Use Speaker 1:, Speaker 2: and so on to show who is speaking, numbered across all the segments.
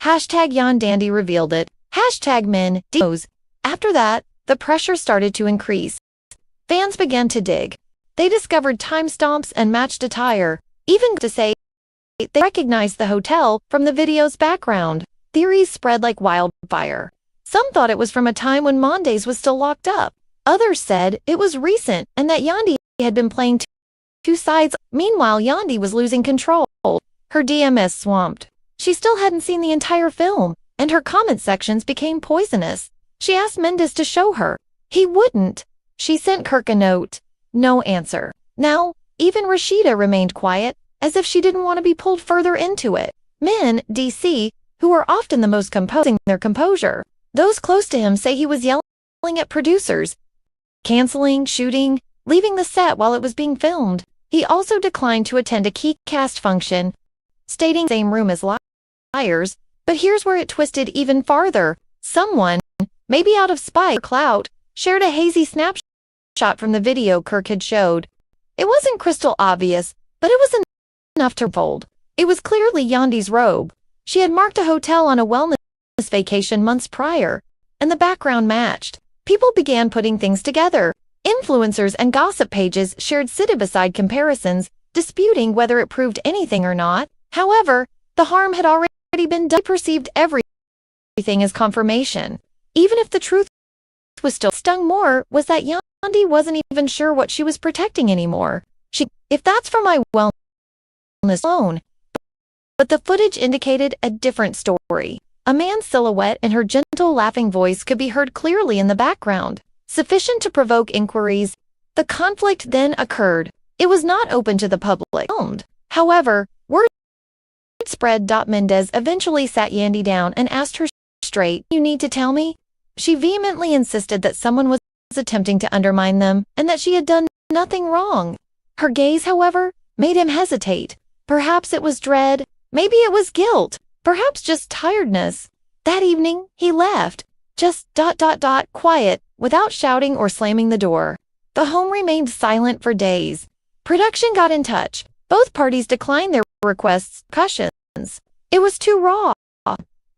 Speaker 1: Yandy revealed it. Mendeecees. After that, the pressure started to increase. Fans began to dig. They discovered timestamps and matched attire, even to say they recognized the hotel from the video's background. Theories spread like wildfire. Some thought it was from a time when Mendeecees was still locked up. Others said it was recent and that Yandy had been playing two sides. Meanwhile, Yandy was losing control. Her DMs swamped. She still hadn't seen the entire film, and her comment sections became poisonous. She asked Mendeecees to show her. He wouldn't. She sent Kirk a note. No answer. Now, even Rashida remained quiet, as if she didn't want to be pulled further into it. Mendeecees, who are often the most composing their composure. Those close to him say he was yelling at producers, canceling, shooting, leaving the set while it was being filmed. He also declined to attend a key cast function, stating same room as liars. But here's where it twisted even farther. Someone, maybe out of spite or clout, shared a hazy snapshot from the video Kirk had showed. It wasn't crystal obvious, but it was enough to fold. It was clearly Yandy's robe. She had marked a hotel on a wellness vacation months prior, and the background matched. People began putting things together. Influencers and gossip pages shared side-by-side comparisons, disputing whether it proved anything or not. However, the harm had already been done. They perceived everything as confirmation. Even if the truth was still stung more, was that Yandy wasn't even sure what she was protecting anymore. If that's for my wellness alone. But the footage indicated a different story. A man's silhouette and her gentle laughing voice could be heard clearly in the background, sufficient to provoke inquiries. The conflict then occurred. It was not open to the public. However, word spread. Mendeecees eventually sat Yandy down and asked her straight, "You need to tell me?" She vehemently insisted that someone was attempting to undermine them and that she had done nothing wrong. Her gaze, however, made him hesitate. Perhaps it was dread, maybe it was guilt, perhaps just tiredness. That evening, he left, just quiet, without shouting or slamming the door. The home remained silent for days. Production got in touch. Both parties declined their requests, cautions. It was too raw,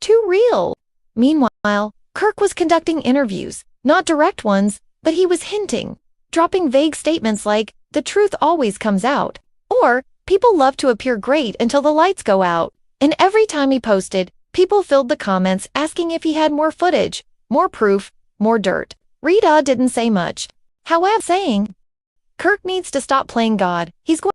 Speaker 1: too real. Meanwhile, Kirk was conducting interviews, not direct ones, but he was hinting, dropping vague statements like, "The truth always comes out," or "People love to appear great until the lights go out." And every time he posted, people filled the comments asking if he had more footage, more proof, more dirt. Rita didn't say much. However, saying, "Kirk needs to stop playing God. He's going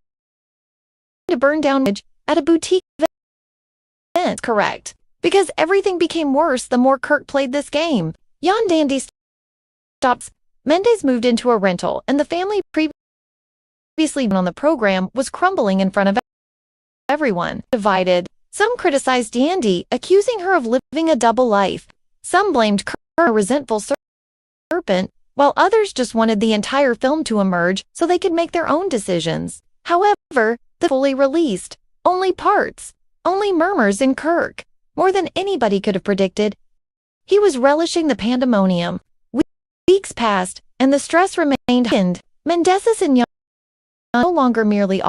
Speaker 1: to burn down at a boutique event." Correct. Because everything became worse the more Kirk played this game. Yandy stops. Mendeecees moved into a rental, and the family previously on the program was crumbling in front of everyone. Divided. Some criticized Yandy, accusing her of living a double life. Some blamed Kirk, a resentful serpent, while others just wanted the entire film to emerge so they could make their own decisions. However, the fully released. Only parts. Only murmurs in Kirk. More than anybody could have predicted, he was relishing the pandemonium. Weeks passed, and the stress remained. Mendeecees and Yandy no longer merely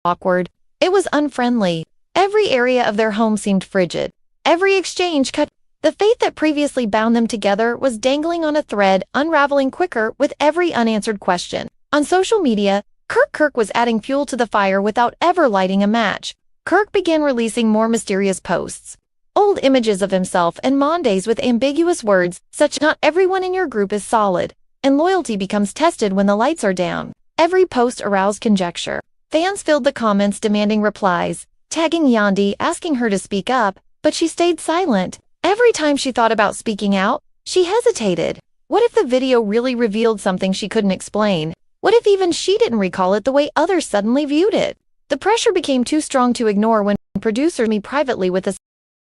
Speaker 1: awkward. It was unfriendly. Every area of their home seemed frigid. Every exchange cut. The faith that previously bound them together was dangling on a thread, unraveling quicker with every unanswered question. On social media, Kirk was adding fuel to the fire without ever lighting a match. Kirk began releasing more mysterious posts. Old images of himself and Mendeecees with ambiguous words, such "Not everyone in your group is solid," and "Loyalty becomes tested when the lights are down." Every post aroused conjecture. Fans filled the comments demanding replies, tagging Yandy, asking her to speak up, but she stayed silent. Every time she thought about speaking out, she hesitated. What if the video really revealed something she couldn't explain? What if even she didn't recall it the way others suddenly viewed it? The pressure became too strong to ignore when producers met me privately with a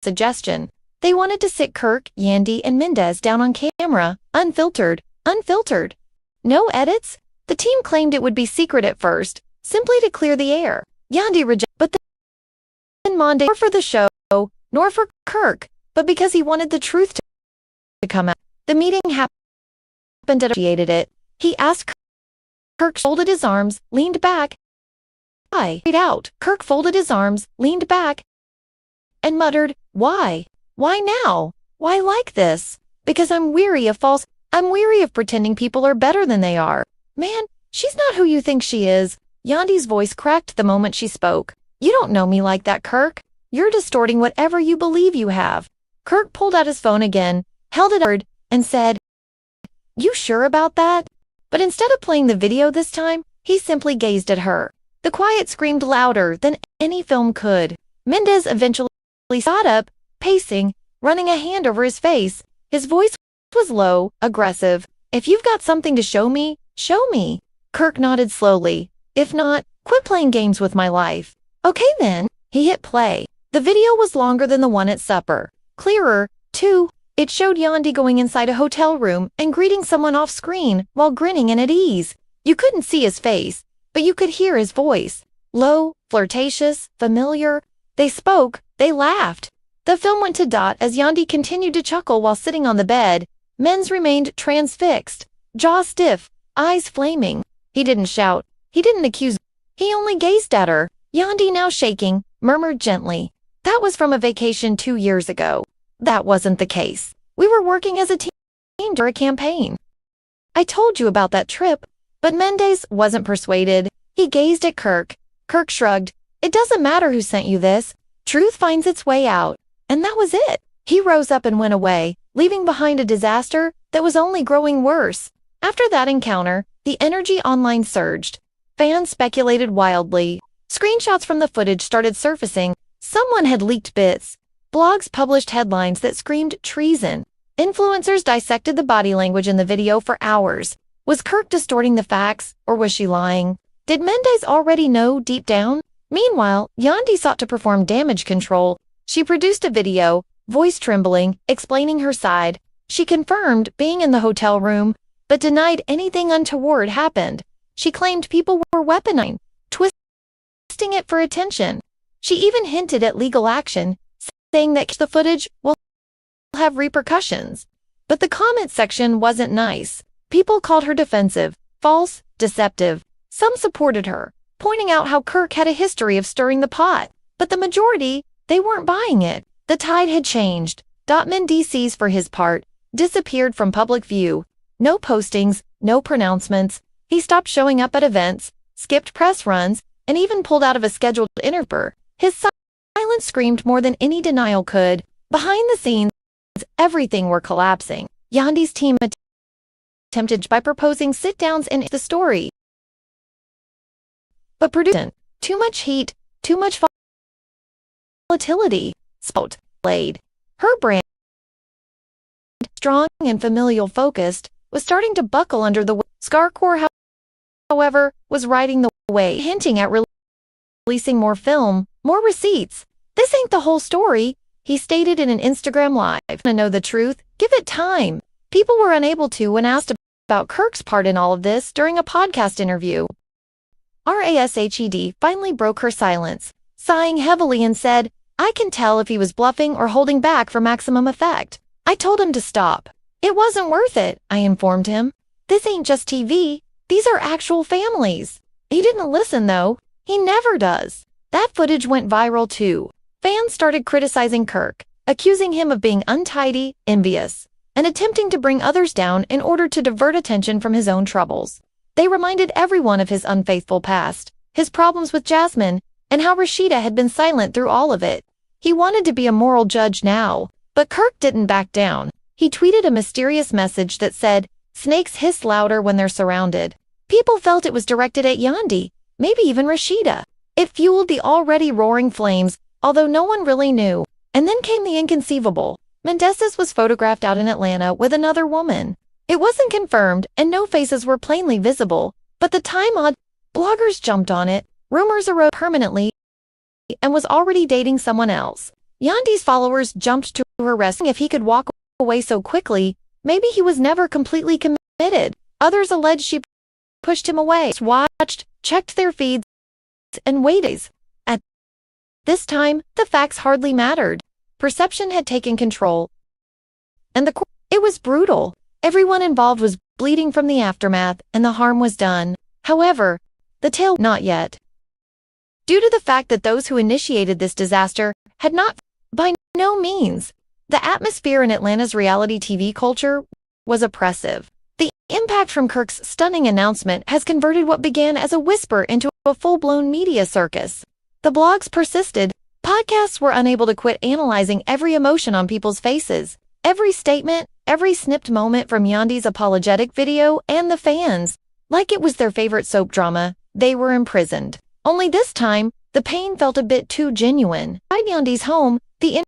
Speaker 1: suggestion. They wanted to sit Kirk, Yandy, and Mendeecees down on camera, unfiltered. No edits? The team claimed it would be secret at first, simply to clear the air. Yandy rejected, but then Mendeecees, nor for the show, nor for Kirk, but because he wanted the truth to come out. The meeting happened at it. He asked Kirk, folded his arms, leaned back. Out. Kirk folded his arms, leaned back, and muttered, "Why? Why now? Why like this? Because I'm weary of pretending people are better than they are. Man, she's not who you think she is." Yandy's voice cracked the moment she spoke. "You don't know me like that, Kirk. You're distorting whatever you believe you have." Kirk pulled out his phone again, held it up, and said, "You sure about that?" But instead of playing the video this time, he simply gazed at her. The quiet screamed louder than any film could. Mendeecees eventually got up, pacing, running a hand over his face. His voice was low, aggressive. "If you've got something to show me, show me." Kirk nodded slowly. "If not, quit playing games with my life." "Okay then." He hit play. The video was longer than the one at supper. Clearer, too. It showed Yandy going inside a hotel room and greeting someone off screen while grinning and at ease. You couldn't see his face, but you could hear his voice. Low, flirtatious, familiar. They spoke, they laughed. The film went to dot as Yandy continued to chuckle while sitting on the bed. Menz remained transfixed, jaw stiff, eyes flaming. He didn't shout. He didn't accuse. He only gazed at her. Yandy, now shaking, murmured gently, "That was from a vacation 2 years ago." "That wasn't the case. We were working as a team during a campaign." "I told you about that trip." But Mendeecees wasn't persuaded. He gazed at Kirk. Kirk shrugged. "It doesn't matter who sent you this. Truth finds its way out." And that was it. He rose up and went away, leaving behind a disaster that was only growing worse. After that encounter, the energy online surged. Fans speculated wildly. Screenshots from the footage started surfacing. Someone had leaked bits. Blogs published headlines that screamed treason. Influencers dissected the body language in the video for hours. Was Kirk distorting the facts, or was she lying? Did Mendeecees already know deep down? Meanwhile, Yandy sought to perform damage control. She produced a video, voice trembling, explaining her side. She confirmed being in the hotel room, but denied anything untoward happened. She claimed people were weaponizing, twisting it for attention. She even hinted at legal action, saying that the footage will have repercussions. But the comment section wasn't nice. People called her defensive, false, deceptive. Some supported her, pointing out how Kirk had a history of stirring the pot. But the majority, they weren't buying it. The tide had changed. Mendeecees, for his part, disappeared from public view. No postings, no pronouncements. He stopped showing up at events, skipped press runs, and even pulled out of a scheduled interview. His silence screamed more than any denial could. Behind the scenes, everything were collapsing. Yandy's team attempted by proposing sit-downs in the story. But produced too much heat, too much volatility. Spout laid. Her brand, strong and familial focused, was starting to buckle under the weight. Scarcore, however, was riding the wave, hinting at releasing more film, more receipts. "This ain't the whole story," he stated in an Instagram live. "To know the truth, give it time." People were unable to when asked about Kirk's part in all of this during a podcast interview. Rashed finally broke her silence, sighing heavily and said, "I can tell if he was bluffing or holding back for maximum effect. I told him to stop. It wasn't worth it," I informed him. "This ain't just TV. These are actual families." He didn't listen though. He never does. That footage went viral too. Fans started criticizing Kirk, accusing him of being untidy, envious, and attempting to bring others down in order to divert attention from his own troubles. They reminded everyone of his unfaithful past, his problems with Jasmine, and how Rashida had been silent through all of it. He wanted to be a moral judge now, but Kirk didn't back down. He tweeted a mysterious message that said, "Snakes hiss louder when they're surrounded." People felt it was directed at Yandy, maybe even Rashida. It fueled the already roaring flames, although no one really knew. And then came the inconceivable. Mendeecees was photographed out in Atlanta with another woman. It wasn't confirmed, and no faces were plainly visible, but the time-odd bloggers jumped on it. Rumors arose permanently and was already dating someone else. Yandy's followers jumped to her rescue. If he could walk away so quickly, maybe he was never completely committed. Others alleged she pushed him away, watched, checked their feeds, and waited. At this time, the facts hardly mattered. Perception had taken control, and it was brutal. Everyone involved was bleeding from the aftermath, and the harm was done. However, the tale not yet. Due to the fact that those who initiated this disaster had not By no means. The atmosphere in Atlanta's reality TV culture was oppressive. The impact from Kirk's stunning announcement has converted what began as a whisper into a full-blown media circus. The blogs persisted. Podcasts were unable to quit analyzing every emotion on people's faces, every statement, every snipped moment from Yandy's apologetic video, and the fans. Like it was their favorite soap drama, they were imprisoned. Only this time, the pain felt a bit too genuine. Inside Yandy's home, the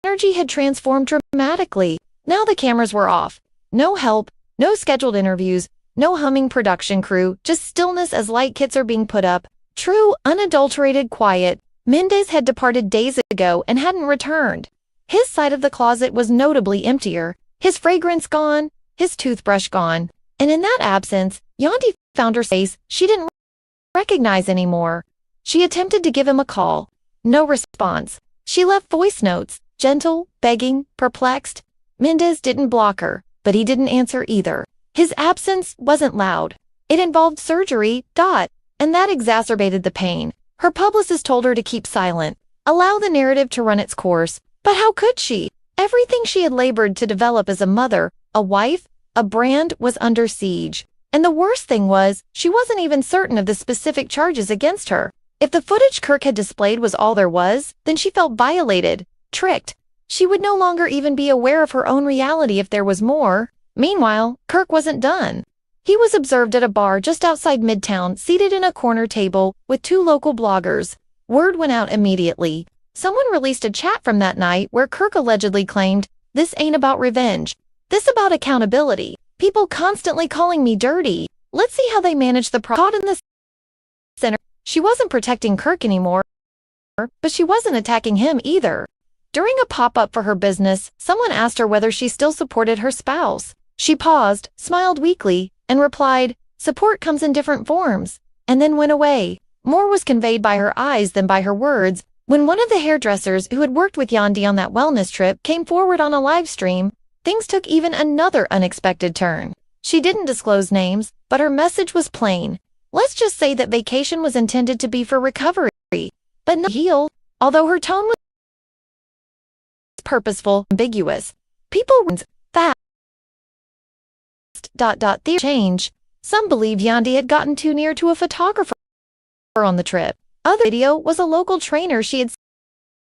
Speaker 1: energy had transformed dramatically. Now the cameras were off. No help, no scheduled interviews, no humming production crew, just stillness as light kits are being put up. True, unadulterated quiet. Mendeecees had departed days ago and hadn't returned. His side of the closet was notably emptier, his fragrance gone, his toothbrush gone. And in that absence, Yandy found her face she didn't recognize anymore. She attempted to give him a call. No response. She left voice notes, gentle, begging, perplexed. Mendeecees didn't block her, but he didn't answer either. His absence wasn't loud. It involved surgery, and that exacerbated the pain. Her publicist told her to keep silent, allow the narrative to run its course. But how could she? Everything she had labored to develop as a mother, a wife, a brand was under siege. And the worst thing was, she wasn't even certain of the specific charges against her. If the footage Kirk had displayed was all there was, then she felt violated, tricked. She would no longer even be aware of her own reality if there was more. Meanwhile, Kirk wasn't done. He was observed at a bar just outside Midtown, seated in a corner table with two local bloggers. Word went out immediately. Someone released a chat from that night where Kirk allegedly claimed, "This ain't about revenge. This about accountability. People constantly calling me dirty. Let's see how they manage the problem." Caught in the center, she wasn't protecting Kirk anymore, but she wasn't attacking him either. During a pop-up for her business, someone asked her whether she still supported her spouse. She paused, smiled weakly, and replied, "Support comes in different forms," and then went away. More was conveyed by her eyes than by her words. When one of the hairdressers who had worked with Yandy on that wellness trip came forward on a live stream, things took even another unexpected turn. She didn't disclose names, but her message was plain. Let's just say that vacation was intended to be for recovery, but not heal. Although her tone was purposeful, ambiguous. People fast. Theory change. Some believe Yandy had gotten too near to a photographer on the trip. Other video was a local trainer she had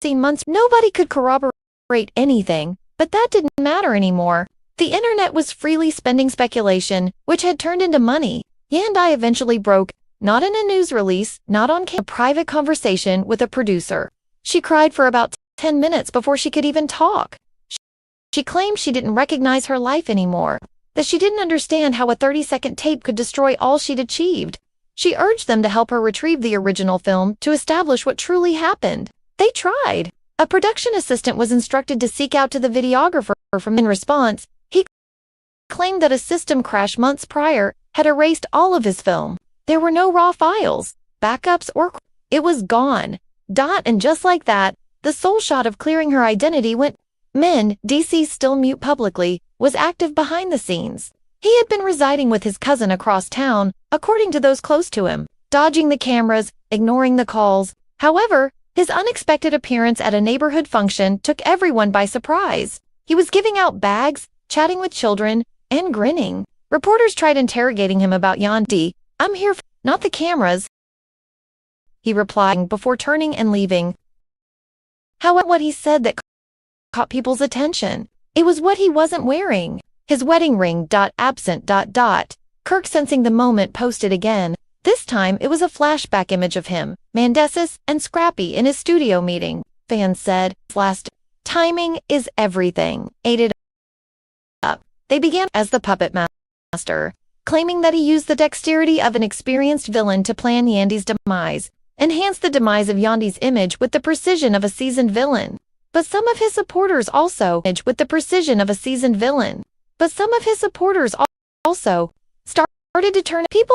Speaker 1: seen months. Nobody could corroborate anything, but that didn't matter anymore. The internet was freely spending speculation, which had turned into money. Yandy eventually broke, not in a news release, not on camera, a private conversation with a producer. She cried for about 10 minutes before she could even talk. She claimed she didn't recognize her life anymore, that she didn't understand how a 30-second tape could destroy all she'd achieved. She urged them to help her retrieve the original film to establish what truly happened. They tried. A production assistant was instructed to seek out to the videographer in response. He claimed that a system crash months prior had erased all of his film. There were no raw files, backups, or it was gone. And just like that, the sole shot of clearing her identity went. Mendeecees, still mute publicly, was active behind the scenes. He had been residing with his cousin across town, according to those close to him, dodging the cameras, ignoring the calls. However, his unexpected appearance at a neighborhood function took everyone by surprise. He was giving out bags, chatting with children, and grinning. Reporters tried interrogating him about Yandy. "I'm here for not the cameras," he replied before turning and leaving. However, what he said that caught people's attention. It was what he wasn't wearing. His wedding ring. Absent. Kirk, sensing the moment, posted again. This time, it was a flashback image of him, Mendeecees, and Scrappy in his studio meeting. Fans said, "Last timing is everything." Ate it up. They began as the puppet master, claiming that he used the dexterity of an experienced villain to plan Yandy's demise, enhance the demise of Yandy's image with the precision of a seasoned villain. But some of his supporters also started to turn people